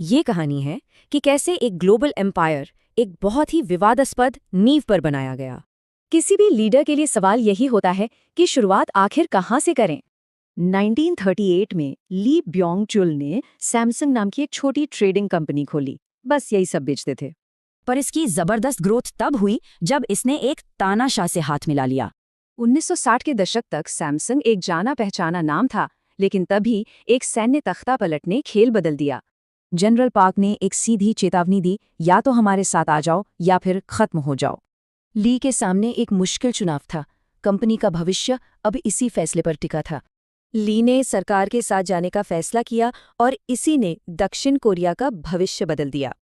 ये कहानी है कि कैसे एक ग्लोबल एम्पायर एक बहुत ही विवादास्पद नींव पर बनाया गया। किसी भी लीडर के लिए सवाल यही होता है कि शुरुआत आखिर कहाँ से करें। 1938 में ली ब्योंग चुल ने सैमसंग नाम की एक छोटी ट्रेडिंग कंपनी खोली। बस यही सब बेचते थे। पर इसकी जबरदस्त ग्रोथ तब हुई जब इसने एक तानाशाह से हाथ मिला लिया। 1960 के दशक तक सैमसंग एक जाना पहचाना नाम था, लेकिन तभी एक सैन्य तख्ता पलट ने खेल बदल दिया। जनरल पार्क ने एक सीधी चेतावनी दी, या तो हमारे साथ आ जाओ या फिर खत्म हो जाओ। ली के सामने एक मुश्किल चुनाव था। कंपनी का भविष्य अब इसी फैसले पर टिका था। ली ने सरकार के साथ जाने का फैसला किया और इसी ने दक्षिण कोरिया का भविष्य बदल दिया।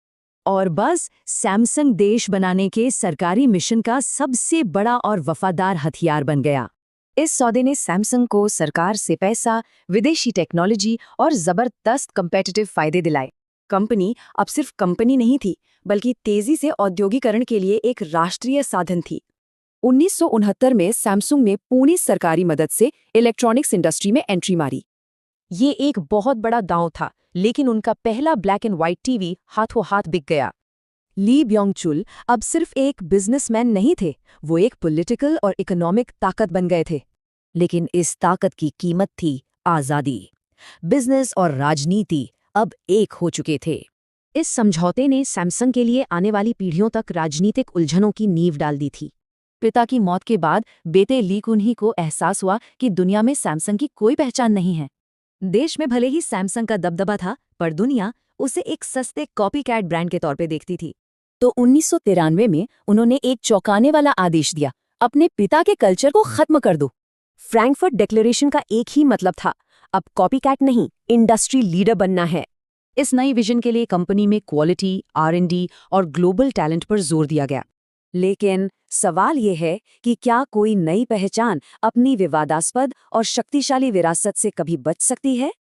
और बस सैमसंग देश बनाने के सरकारी मिशन का सबसे बड़ा और वफादार हथियार बन गया। इस सौदे ने सैमसंग को सरकार से पैसा, विदेशी टेक्नोलॉजी और जबरदस्त कम्पेटिटिव फायदे दिलाए। कंपनी अब सिर्फ कंपनी नहीं थी, बल्कि तेजी से औद्योगिकरण के लिए एक राष्ट्रीय साधन थी। 1969 में सैमसंग ने पूरी सरकारी मदद से इलेक्ट्रॉनिक्स इंडस्ट्री में एंट्री मारी। ये एक बहुत बड़ा दांव था, लेकिन उनका पहला ब्लैक एंड व्हाइट टीवी हाथों हाथ बिक गया। ली ब्योंग चुल अब सिर्फ एक बिजनेसमैन नहीं थे, वो एक पॉलिटिकल और इकोनॉमिक ताकत बन गए थे। लेकिन इस ताकत की कीमत थी आज़ादी। बिजनेस और राजनीति अब एक हो चुके थे। इस समझौते ने सैमसंग के लिए आने वाली पीढ़ियों तक राजनीतिक उलझनों की नींव डाल दी थी। पिता की मौत के बाद बेटे ली कुनही को एहसास हुआ कि दुनिया में सैमसंग की कोई पहचान नहीं है। देश में भले ही सैमसंग का दबदबा था, पर दुनिया उसे एक सस्ते कॉपीकैट ब्रांड के तौर पे देखती थी। तो 1993 में उन्होंने एक चौंकाने वाला आदेश दिया, अपने पिता के कल्चर को खत्म कर दो। फ्रैंकफर्ट डिक्लेरेशन का एक ही मतलब था, अब कॉपीकैट नहीं, इंडस्ट्री लीडर बनना है। इस नई विजन के लिए कंपनी में क्वालिटी, R&D और ग्लोबल टैलेंट पर जोर दिया गया। लेकिन सवाल ये है कि क्या कोई नई पहचान अपनी विवादास्पद और शक्तिशाली विरासत से कभी बच सकती है?